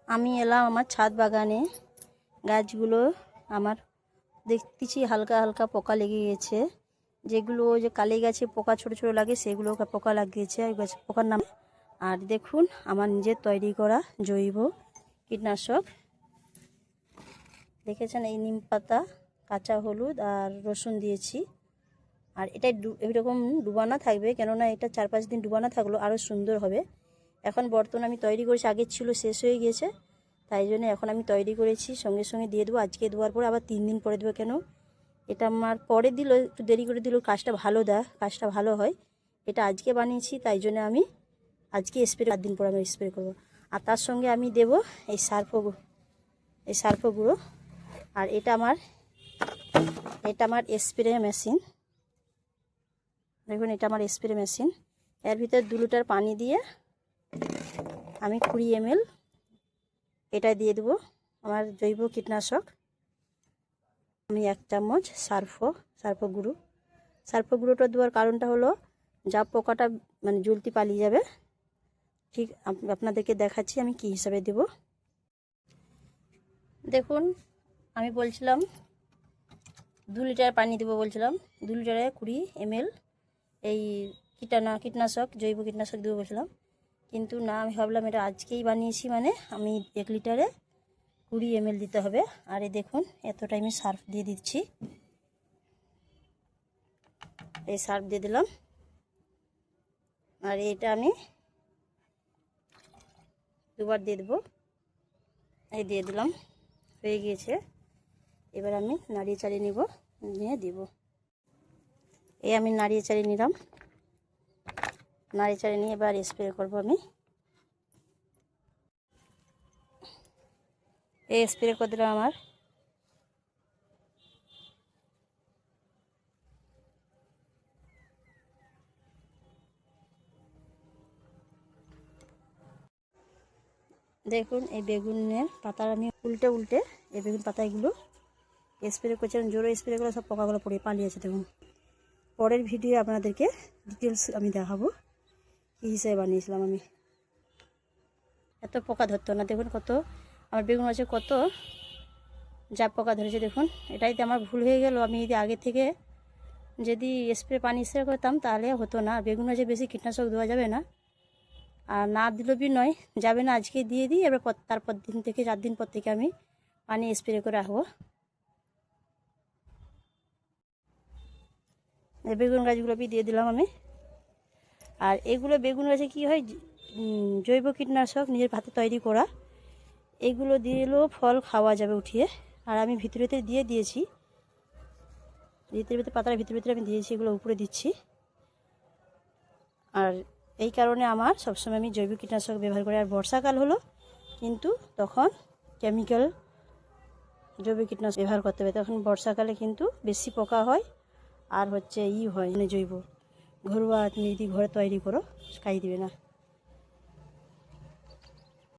আমি এলাম আমার ছাদ বাগানে। গাছগুলো আমার দেখতেছি হালকা হালকা পোকা লেগে গেছে। যেগুলো যে কালী গাছে পোকা ছোট ছোট লাগে সেগুলো পোকা লাগিয়েছে, ওই গাছ পোকার নাম। আর দেখুন আমার নিজের তৈরি করা জৈব কীটনাশক, দেখেছেন এই নিম পাতা, কাঁচা হলুদ আর রসুন দিয়েছি। আর এটা এরকম ডুবানো থাকবে, কেননা এটা 4-5 দিন ডুবানো থাকলো আরও সুন্দর হবে। এখন বর্তমানে আমি তৈরি করেছি, আগের ছিল শেষ হয়ে গিয়েছে, তাই জন্য এখন আমি তৈরি করেছি, সঙ্গে সঙ্গে দিয়ে দেবো। আজকে দেওয়ার পরে আবার 3 দিন পরে দেবো, কেন এটা আমার পরে দিল, একটু দেরি করে দিল, কাজটা ভালো হয়। এটা আজকে বানিয়েছি, তাই জন্য আমি আজকে স্প্রে, 4 দিন পরে আমি স্প্রে করবো। আর তার সঙ্গে আমি দেব এই সার্ফ গুঁড়ো। আর এটা আমার স্প্রে মেশিন, দেখুন এটা আমার স্প্রে মেশিন। এর ভিতরে 2 লিটার পানি দিয়ে আমি 20 ml এটা দিয়ে দেবো আমার জৈব কীটনাশক। আমি 1 চামচ সার্ফ গুঁড়োটা দেওয়ার কারণটা হলো যা পোকাটা মানে জলদি পালিয়ে যাবে। ঠিক আপনাদেরকে দেখাচ্ছি আমি কি হিসাবে দেব। দেখুন আমি বলছিলাম 2 লিটার পানি দেবো, বলছিলাম 2 লিটারে 20 ml এই কীটনাশক, জৈব কীটনাশক দেবো বলছিলাম, কিন্তু না, আমি ভাবলাম এটা আজকেই বানিয়েছি মানে আমি 1 লিটারে 20 ml দিতে হবে। আর এই দেখুন এতটাই আমি সার্ফ দিয়ে দিচ্ছি, এই সার্ফ দিয়ে দিলাম। আর এটা আমি 2বার দিয়ে দেবো, এই দিয়ে দিলাম, হয়ে গিয়েছে। এবার আমি নাড়িয়ে চাড়িয়ে নিয়ে দেব। এই আমি নাড়িয়ে চাড়িয়ে নিলাম, নাড়িয়ে চাড়িয়ে নিয়ে এবার স্প্রে করবো আমি। এই স্প্রে করে দিলাম আমার। দেখুন এই বেগুনের পাতা আমি উল্টে এই বেগুন পাতাগুলো স্প্রে করছিলাম, জোরে স্প্রে করে সব পোকাগুলো পড়ে পালিয়েছে। দেখুন পরের ভিডিও আপনাদেরকে ডিটেলস আমি দেখাবো কী হিসেবে বানিয়েছিলাম আমি। এত পোকা ধরতো না, দেখুন কত আমার বেগুন গাছে কত যা পোকা ধরেছে। দেখুন এটাই তো আমার ভুল হয়ে গেল, আমি যদি আগে থেকে যদি পানি স্প্রে করতাম তাহলে হতো না। বেগুন গাছে বেশি কীটনাশক দেওয়া যাবে না, আর না দিলেও বি নয় যাবে না। আজকে দিয়ে দিই, এবার তারপর দিন থেকে 4 দিন পর থেকে আমি পানি স্প্রে করে রাখবো। এই বেগুন গাছগুলো দিয়ে দিলাম আমি। আর এগুলো বেগুন গাছে কী হয়, জৈব কীটনাশক নিজের হাতে তৈরি করা, এগুলো দিলেও ফল খাওয়া যাবে উঠিয়ে। আর আমি ভিতরে দিয়েছি, পাতার ভিতরে আমি দিয়েছি, এগুলো উপরে দিচ্ছি। আর এই কারণে আমার সবসময় আমি জৈব কীটনাশক ব্যবহার করি। আর বর্ষাকাল হলো কিন্তু তখন কেমিক্যাল জৈব কীটনাশক ব্যবহার করতে হবে, তখন বর্ষাকালে কিন্তু বেশি পোকা হয়। আর হয় মানে জৈব ঘরোয়া যদি ঘরে তৈরি করো, খাই দিবে না।